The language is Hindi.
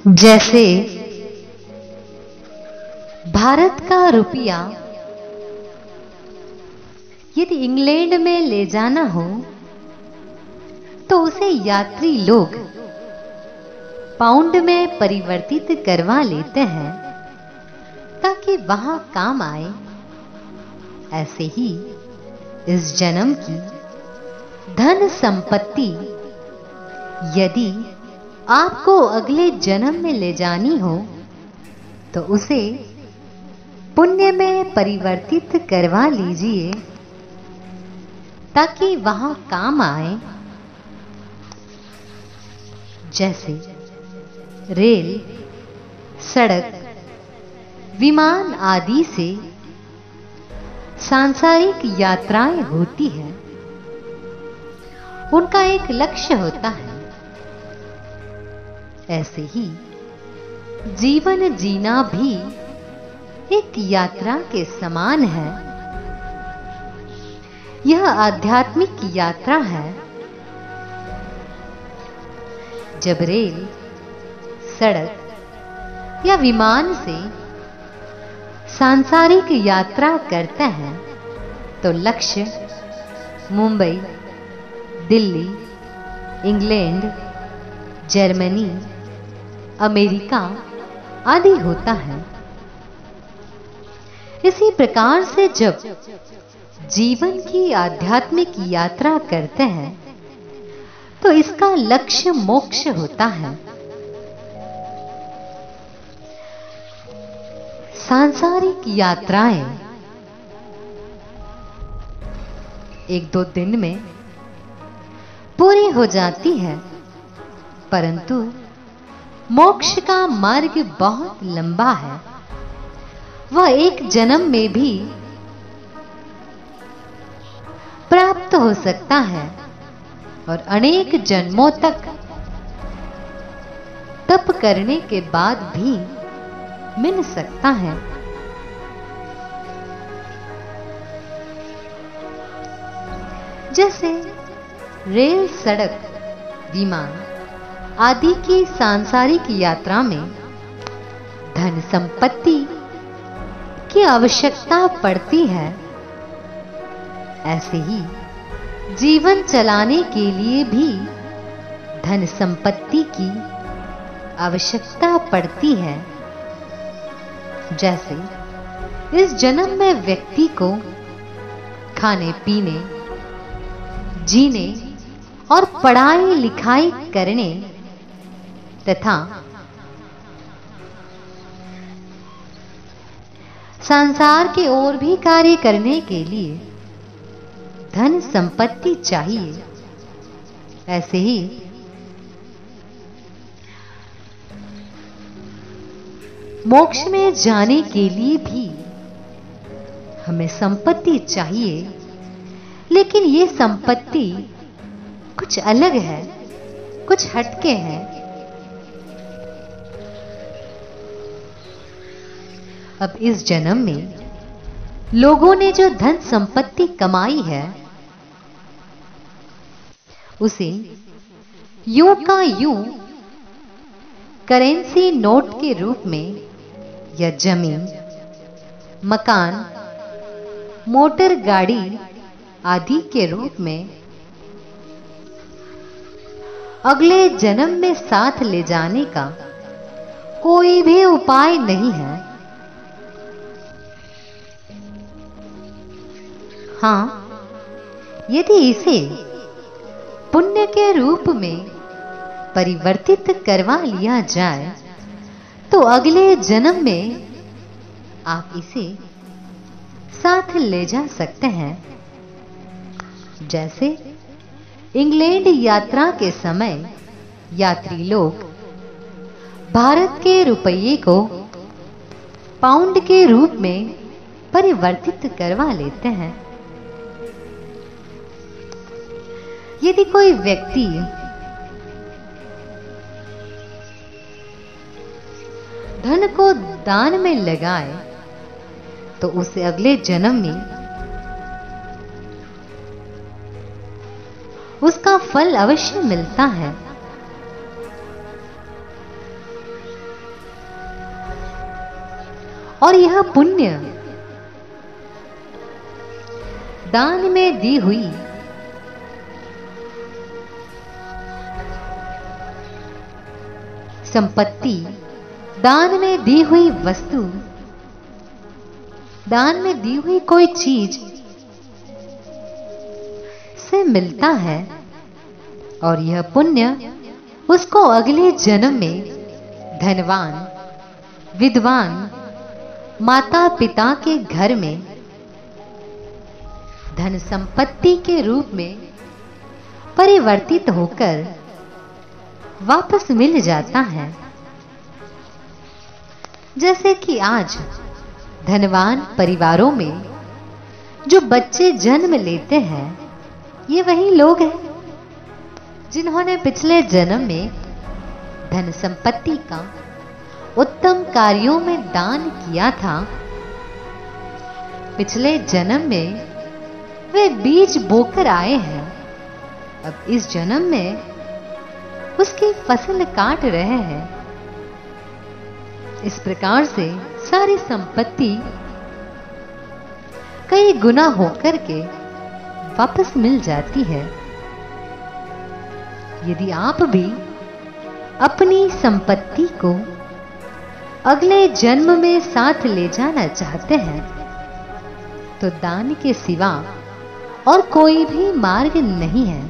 जैसे भारत का रुपया यदि इंग्लैंड में ले जाना हो तो उसे यात्री लोग पाउंड में परिवर्तित करवा लेते हैं ताकि वहां काम आए। ऐसे ही इस जन्म की धन संपत्ति यदि आपको अगले जन्म में ले जानी हो तो उसे पुण्य में परिवर्तित करवा लीजिए ताकि वहां काम आए। जैसे रेल, सड़क, विमान आदि से सांसारिक यात्राएं होती हैं, उनका एक लक्ष्य होता है। ऐसे ही जीवन जीना भी एक यात्रा के समान है। यह आध्यात्मिक यात्रा है। जब रेल, सड़क या विमान से सांसारिक यात्रा करते हैं तो लक्ष्य Mumbai, Delhi, England, Germany, America आदि होता है। इसी प्रकार से जब जीवन की आध्यात्मिक यात्रा करते हैं तो इसका लक्ष्य मोक्ष होता है। सांसारिक यात्राएं एक दो दिन में पूरी हो जाती है, परंतु मोक्ष का मार्ग बहुत लंबा है। वह एक जन्म में भी प्राप्त हो सकता है और अनेक जन्मों तक तप करने के बाद भी मिल सकता है। जैसे रेल, सड़क, विमान आदि की सांसारिक यात्रा में धन संपत्ति की आवश्यकता पड़ती है, ऐसे ही जीवन चलाने के लिए भी धन संपत्ति की आवश्यकता पड़ती है। जैसे इस जन्म में व्यक्ति को खाने पीने, जीने और पढ़ाई लिखाई करने तथा संसार के और भी कार्य करने के लिए धन संपत्ति चाहिए। ऐसे ही मोक्ष में जाने के लिए भी हमें संपत्ति चाहिए, लेकिन ये संपत्ति कुछ अलग है, कुछ हटके है। अब इस जन्म में लोगों ने जो धन संपत्ति कमाई है उसे यूं का यूं करेंसी नोट के रूप में या जमीन, मकान, मोटर गाड़ी आदि के रूप में अगले जन्म में साथ ले जाने का कोई भी उपाय नहीं है। हाँ, यदि इसे पुण्य के रूप में परिवर्तित करवा लिया जाए तो अगले जन्म में आप इसे साथ ले जा सकते हैं। जैसे इंग्लैंड यात्रा के समय यात्री लोग भारत के रुपये को पाउंड के रूप में परिवर्तित करवा लेते हैं। यदि कोई व्यक्ति धन को दान में लगाए तो उसे अगले जन्म में उसका फल अवश्य मिलता है। और यह पुण्य दान में दी हुई संपत्ति, दान में दी हुई वस्तु, दान में दी हुई कोई चीज से मिलता है और यह पुण्य उसको अगले जन्म में धनवान, विद्वान, माता पिता के घर में धन संपत्ति के रूप में परिवर्तित होकर वापस मिल जाता है। जैसे कि आज धनवान परिवारों में जो बच्चे जन्म लेते हैं, ये वही लोग हैं जिन्होंने पिछले जन्म में धन संपत्ति का उत्तम कार्यों में दान किया था। पिछले जन्म में वे बीज बोकर आए हैं, अब इस जन्म में उसकी फसल काट रहे हैं। इस प्रकार से सारी संपत्ति कई गुना होकर के वापस मिल जाती है। यदि आप भी अपनी संपत्ति को अगले जन्म में साथ ले जाना चाहते हैं तो दान के सिवा और कोई भी मार्ग नहीं है।